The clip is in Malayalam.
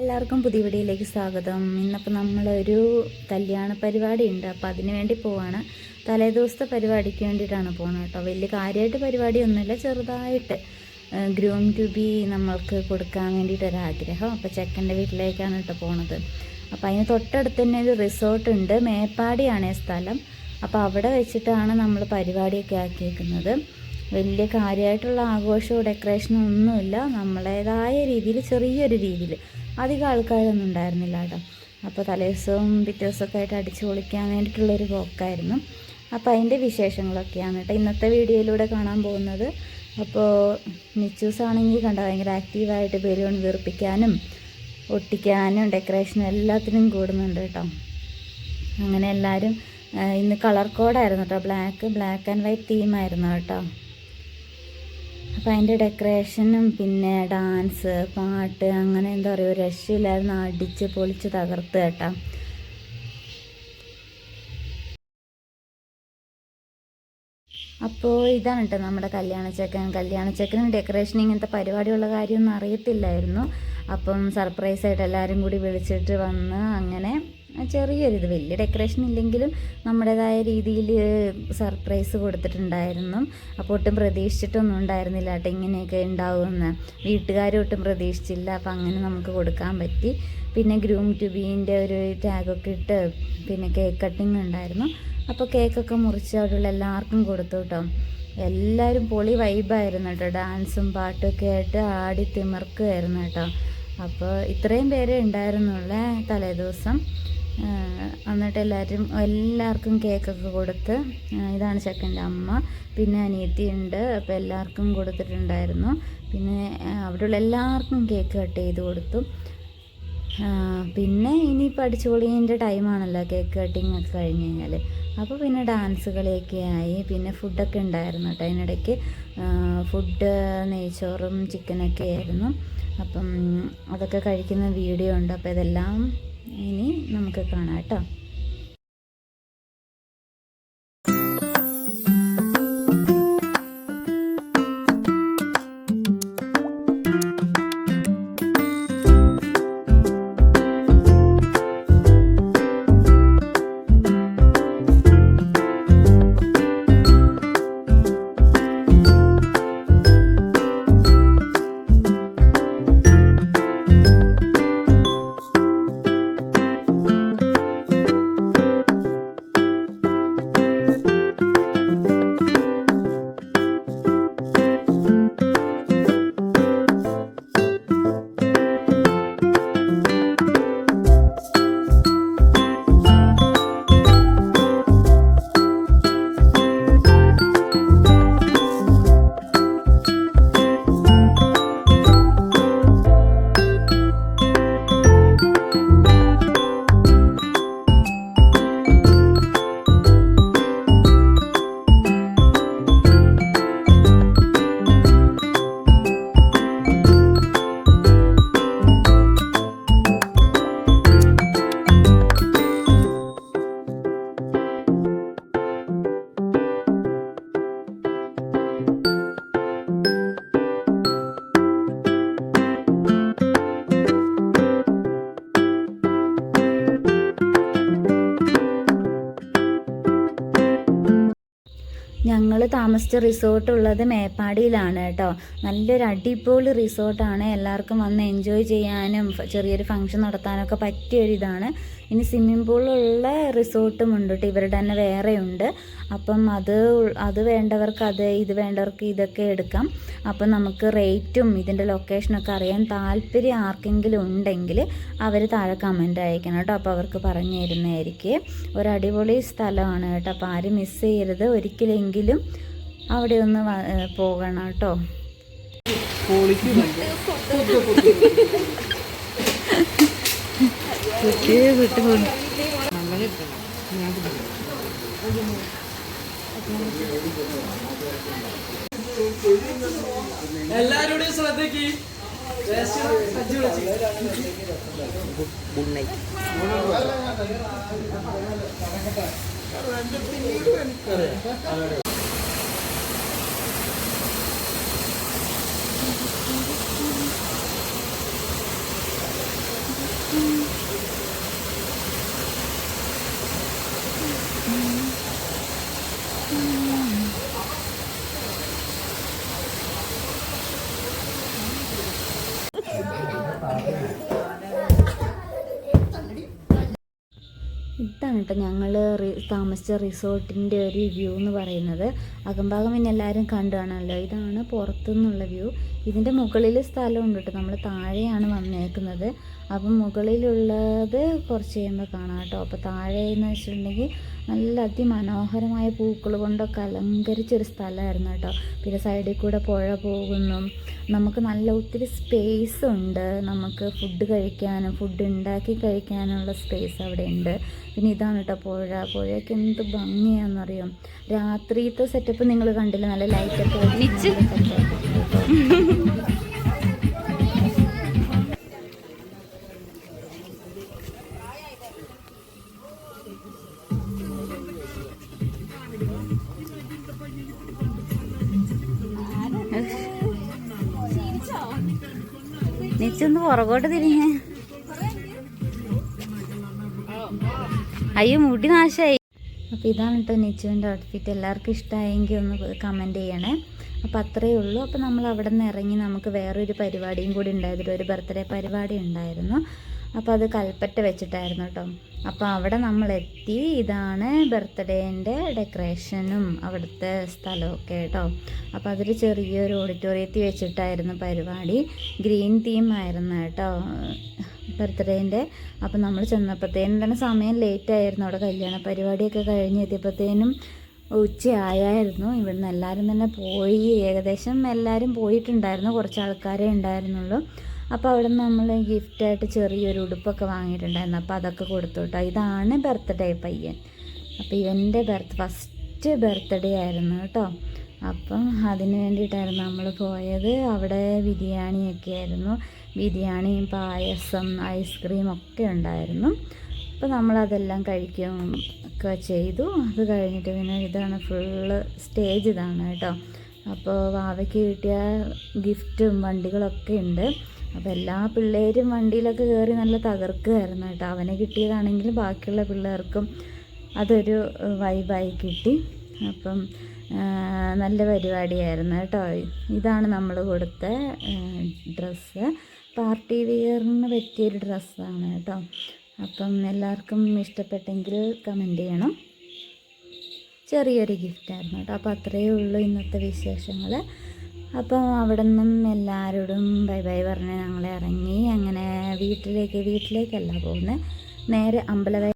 എല്ലാവർക്കും പുതിയ വീഡിയോയിലേക്ക് സ്വാഗതം. ഇന്നപ്പോൾ നമ്മളൊരു കല്യാണ പരിപാടി ഉണ്ട്, അപ്പോൾ അതിന് വേണ്ടി പോവാണ്. തലേദിവസത്തെ പരിപാടിക്ക് വേണ്ടിയിട്ടാണ് പോകുന്നത് കേട്ടോ. വലിയ കാര്യമായിട്ട് പരിപാടിയൊന്നുമില്ല, ചെറുതായിട്ട് ഗ്രൂം ടു ബി നമ്മൾക്ക് കൊടുക്കാൻ വേണ്ടിയിട്ടൊരാഗ്രഹം. അപ്പോൾ ചെക്കൻ്റെ വീട്ടിലേക്കാണ് കേട്ടോ പോണത്. അപ്പോൾ അതിന് തൊട്ടടുത്ത് തന്നെ ഒരു റിസോർട്ട് ഉണ്ട്, മേപ്പാടിയാണ് സ്ഥലം. അപ്പോൾ അവിടെ വെച്ചിട്ടാണ് നമ്മൾ പരിപാടിയൊക്കെ ആക്കിയേക്കുന്നത്. വലിയ കാര്യമായിട്ടുള്ള ആഘോഷമോ ഡെക്കറേഷനോ ഒന്നുമില്ല, നമ്മളേതായ രീതിയിൽ ചെറിയൊരു രീതിയിൽ. അധികം ആൾക്കാരൊന്നും ഉണ്ടായിരുന്നില്ല കേട്ടോ. അപ്പോൾ തലേദിവസവും പിറ്റേ ദിവസമൊക്കെ ആയിട്ട് അടിച്ചു പൊളിക്കാൻ വേണ്ടിയിട്ടുള്ളൊരു പോക്കായിരുന്നു. അപ്പോൾ അതിൻ്റെ വിശേഷങ്ങളൊക്കെയാണ് കേട്ടോ ഇന്നത്തെ വീഡിയോയിലൂടെ കാണാൻ പോകുന്നത്. അപ്പോൾ നിച്ചൂസ് ആണെങ്കിൽ കണ്ട ഭയങ്കര ആക്റ്റീവായിട്ട് ബലൂൺ വീർപ്പിക്കാനും ഒട്ടിക്കാനും ഡെക്കറേഷനും എല്ലാത്തിനും കൂടുന്നുണ്ട് കേട്ടോ. അങ്ങനെ എല്ലാവരും ഇന്ന് കളർ കോഡായിരുന്നു കേട്ടോ, ബ്ലാക്ക് ആൻഡ് വൈറ്റ് തീമായിരുന്നു കേട്ടോ. അപ്പോൾ അതിൻ്റെ ഡെക്കറേഷനും പിന്നെ ഡാൻസ് പാട്ട് അങ്ങനെ എന്താ പറയുക, ഒരു രക്ഷയില്ലായിരുന്നു. അടിച്ച് പൊളിച്ച് തകർത്ത് കേട്ടോ. അപ്പോൾ ഇതാണ് കേട്ടോ നമ്മുടെ കല്യാണച്ചക്കനും ഡെക്കറേഷൻ ഇങ്ങനത്തെ പരിപാടിയുള്ള കാര്യമൊന്നും അറിയത്തില്ലായിരുന്നു. അപ്പം സർപ്രൈസായിട്ട് എല്ലാവരും കൂടി വിളിച്ചിട്ട് വന്ന് അങ്ങനെ ചെറിയൊരിത്, വലിയ ഡെക്കറേഷൻ ഇല്ലെങ്കിലും നമ്മുടേതായ രീതിയിൽ സർപ്രൈസ് കൊടുത്തിട്ടുണ്ടായിരുന്നു. അപ്പോൾ ഒട്ടും പ്രതീക്ഷിച്ചിട്ടൊന്നും ഉണ്ടായിരുന്നില്ല കേട്ടോ ഇങ്ങനെയൊക്കെ ഉണ്ടാവുമെന്ന്. വീട്ടുകാരും ഒട്ടും പ്രതീക്ഷിച്ചില്ല. അപ്പോൾ അങ്ങനെ നമുക്ക് കൊടുക്കാൻ പറ്റി. പിന്നെ ഗ്രൂം ടു ബീൻ്റെ ഒരു ടാഗൊക്കെ ഇട്ട് പിന്നെ കേക്ക് കട്ടിങ് ഉണ്ടായിരുന്നു. അപ്പോൾ കേക്കൊക്കെ മുറിച്ച് അവിടെയുള്ള എല്ലാവർക്കും കൊടുത്തു കേട്ടോ. എല്ലാവരും പൊളി വൈബായിരുന്നു കേട്ടോ. ഡാൻസും പാട്ടൊക്കെ ആയിട്ട് ആടി തിമിർക്കുമായിരുന്നു കേട്ടോ. അപ്പോൾ ഇത്രയും പേരെ ഉണ്ടായിരുന്നുള്ള തലേദിവസം. എന്നിട്ട് എല്ലാവർക്കും കേക്കൊക്കെ കൊടുത്ത്, ഇതാണ് ചെക്കൻ്റെ അമ്മ, പിന്നെ അനിയത്തി ഉണ്ട്. അപ്പോൾ എല്ലാവർക്കും കൊടുത്തിട്ടുണ്ടായിരുന്നു. പിന്നെ അവിടെയുള്ള എല്ലാവർക്കും കേക്ക് കട്ട് ചെയ്ത് കൊടുത്തു. പിന്നെ ഇനിയിപ്പോൾ അടിച്ചുപൊളിൻ്റെ ടൈമാണല്ലോ, കേക്ക് കട്ടിങ് ഒക്കെ കഴിഞ്ഞ് കഴിഞ്ഞാൽ. അപ്പോൾ പിന്നെ ഡാൻസ് കളിയൊക്കെ ആയി. പിന്നെ ഫുഡൊക്കെ ഉണ്ടായിരുന്നു കേട്ടോ. അതിനിടയ്ക്ക് ഫുഡ് നെയ്ച്ചോറും ചിക്കനൊക്കെ ആയിരുന്നു. അപ്പം അതൊക്കെ കഴിക്കുന്ന വീഡിയോ ഉണ്ട്. അപ്പോൾ ഇതെല്ലാം ഇനി നമുക്ക് കാണാം കേട്ടോ. ഞങ്ങൾ താമസിച്ച റിസോർട്ട് ഉള്ളത് മേപ്പാടിയിലാണ് കേട്ടോ. നല്ലൊരു അടിപൊളി റിസോർട്ടാണ്. എല്ലാവർക്കും വന്ന് എൻജോയ് ചെയ്യാനും ചെറിയൊരു ഫംഗ്ഷൻ നടത്താനൊക്കെ പറ്റിയൊരിതാണ്. ഇനി സ്വിമ്മിംഗ് പൂളുള്ള റിസോർട്ടും ഉണ്ട് കേട്ടോ, ഇവരുടെ തന്നെ വേറെ ഉണ്ട്. അപ്പം അത് വേണ്ടവർക്ക് ഇത് വേണ്ടവർക്ക് ഇതൊക്കെ എടുക്കാം. അപ്പം നമുക്ക് റേറ്റും ഇതിൻ്റെ ലൊക്കേഷനൊക്കെ അറിയാൻ താല്പര്യം ആർക്കെങ്കിലും ഉണ്ടെങ്കിൽ അവർ താഴെ കമൻ്റ് അയക്കണം കേട്ടോ. അപ്പോൾ അവർക്ക് പറഞ്ഞു തരുന്നതായിരിക്കും. ഒരു അടിപൊളി സ്ഥലമാണ് കേട്ടോ. അപ്പോൾ ആരും മിസ് ചെയ്യരുത്, ഒരിക്കലെങ്കിലും അവിടെ ഒന്ന് പോകണം കേട്ടോ. എല്ലാവരുടെയും ശ്രദ്ധയ്ക്ക് ഇതാണ് കേട്ടോ ഞങ്ങൾ താമസിച്ച റിസോർട്ടിൻ്റെ ഒരു വ്യൂ എന്ന് പറയുന്നത്. അകംഭാഗം പിന്നെ എല്ലാവരും കണ്ടു കാണാമല്ലോ. ഇതാണ് പുറത്തുനിന്നുള്ള വ്യൂ. ഇതിൻ്റെ മുകളിൽ സ്ഥലമുണ്ട് കേട്ടോ. നമ്മൾ താഴെയാണ് വന്നേക്കുന്നത്. അപ്പം മുകളിലുള്ളത് കുറച്ച് കഴിയുമ്പോൾ കാണാം കേട്ടോ. അപ്പോൾ താഴെ എന്ന് വെച്ചിട്ടുണ്ടെങ്കിൽ നല്ല അതിമനോഹരമായ പൂക്കൾ കൊണ്ടൊക്കെ അലങ്കരിച്ചൊരു സ്ഥലമായിരുന്നു കേട്ടോ. പിന്നെ സൈഡിൽ കൂടെ പുഴ പോകുന്നു. നമുക്ക് നല്ല ഒത്തിരി സ്പേസ് ഉണ്ട്. നമുക്ക് ഫുഡ് കഴിക്കാനും ഫുഡ് ഉണ്ടാക്കി കഴിക്കാനുള്ള സ്പേസ് അവിടെ ഉണ്ട്. പിന്നെ ഇതാണ് കേട്ടോ പുഴയൊക്കെ എന്ത് ഭംഗിയാണെന്നറിയാം. രാത്രിയത്തെ സെറ്റപ്പ് നിങ്ങൾ കണ്ടില്ല, നല്ല ലൈറ്റൊക്കെ വെച്ച് നിച്ചൊന്ന് പുറകോട്ട് തിരിഞ്ഞേ. അയ്യോ മുടി നാശമായി. അപ്പോൾ ഇതാണ് കേട്ടോ നിച്ചുവിൻ്റെ ഔട്ട്ഫിറ്റ്. എല്ലാവർക്കും ഇഷ്ടമായെങ്കിൽ ഒന്ന് കമൻറ്റ് ചെയ്യണേ. അപ്പോൾ അത്രയേ ഉള്ളൂ. അപ്പോൾ നമ്മൾ അവിടെ നിന്ന് ഇറങ്ങി നമുക്ക് വേറൊരു പരിപാടിയും കൂടി ഉണ്ടായിരുന്നു. ഒരു ബർത്ത്ഡേ പരിപാടി ഉണ്ടായിരുന്നു. അപ്പോൾ അത് കൽപ്പറ്റ വെച്ചിട്ടായിരുന്നു കേട്ടോ. അപ്പോൾ അവിടെ നമ്മളെത്തി. ഇതാണ് ബർത്ത്ഡേൻ്റെ ഡെക്കറേഷനും അവിടുത്തെ സ്ഥലമൊക്കെ കേട്ടോ. അപ്പോൾ അതൊരു ചെറിയൊരു ഓഡിറ്റോറിയത്തിൽ വെച്ചിട്ടായിരുന്നു പരിപാടി. ഗ്രീൻ തീമായിരുന്നു കേട്ടോ ബർത്ത്ഡേൻ്റെ. അപ്പോൾ നമ്മൾ ചെന്നപ്പോഴത്തേനും തന്നെ സമയം ലേറ്റായിരുന്നു. അവിടെ കല്യാണ പരിപാടിയൊക്കെ കഴിഞ്ഞ് എത്തിയപ്പോഴത്തേനും ഉച്ചയായിരുന്നു. ഇവിടുന്ന് എല്ലാവരും തന്നെ പോയി. ഏകദേശം എല്ലാവരും പോയിട്ടുണ്ടായിരുന്നു. കുറച്ച് ആൾക്കാരേ ഉണ്ടായിരുന്നുള്ളൂ. അപ്പോൾ അവിടെ നിന്ന് നമ്മൾ ഗിഫ്റ്റായിട്ട് ചെറിയൊരു ഉടുപ്പൊക്കെ വാങ്ങിയിട്ടുണ്ടായിരുന്നു. അപ്പോൾ അതൊക്കെ കൊടുത്തു കേട്ടോ. ഇതാണ് ബർത്ത്ഡേ പയ്യൻ. അപ്പോൾ ഇവൻ്റെ ഫസ്റ്റ് ബർത്ത്ഡേ ആയിരുന്നു കേട്ടോ. അപ്പം അതിന് വേണ്ടിയിട്ടായിരുന്നു നമ്മൾ പോയത്. അവിടെ ബിരിയാണിയൊക്കെ ആയിരുന്നു. ബിരിയാണിയും പായസം ഐസ്ക്രീം ഒക്കെ ഉണ്ടായിരുന്നു. അപ്പോൾ നമ്മളതെല്ലാം കഴിക്കും ഒക്കെ ചെയ്തു. അത് കഴിഞ്ഞിട്ട് പിന്നെ ഇതാണ് ഫുള്ള് സ്റ്റേജ് ഇതാണ് കേട്ടോ. അപ്പോൾ വാവയ്ക്ക് കിട്ടിയ ഗിഫ്റ്റും വണ്ടികളൊക്കെ ഉണ്ട്. അപ്പോൾ എല്ലാ പിള്ളേരും വണ്ടിയിലൊക്കെ കയറി നല്ല തകർക്കുകയായിരുന്നു കേട്ടോ. അവനെ കിട്ടിയതാണെങ്കിലും ബാക്കിയുള്ള പിള്ളേർക്കും അതൊരു വൈബായി കിട്ടി. അപ്പം നല്ല പരിപാടിയായിരുന്നു കേട്ടോ. ഇതാണ് നമ്മൾ കൊടുത്ത ഡ്രസ്സ്. പാർട്ടി വെയറിന് പറ്റിയൊരു ഡ്രസ്സാണ് കേട്ടോ. അപ്പം എല്ലാവർക്കും ഇഷ്ടപ്പെട്ടെങ്കിൽ കമൻറ്റ് ചെയ്യണം. ചെറിയൊരു ഗിഫ്റ്റായിരുന്നു കേട്ടോ. അപ്പോൾ അത്രയേ ഉള്ളൂ ഇന്നത്തെ വിശേഷങ്ങൾ. അപ്പം അവിടെ നിന്നും എല്ലാവരോടും ബൈ ബൈ പറഞ്ഞ് ഞങ്ങൾ ഇറങ്ങി. അങ്ങനെ വീട്ടിലേക്കല്ല പോകുന്നത്, നേരെ അമ്പലവയൽ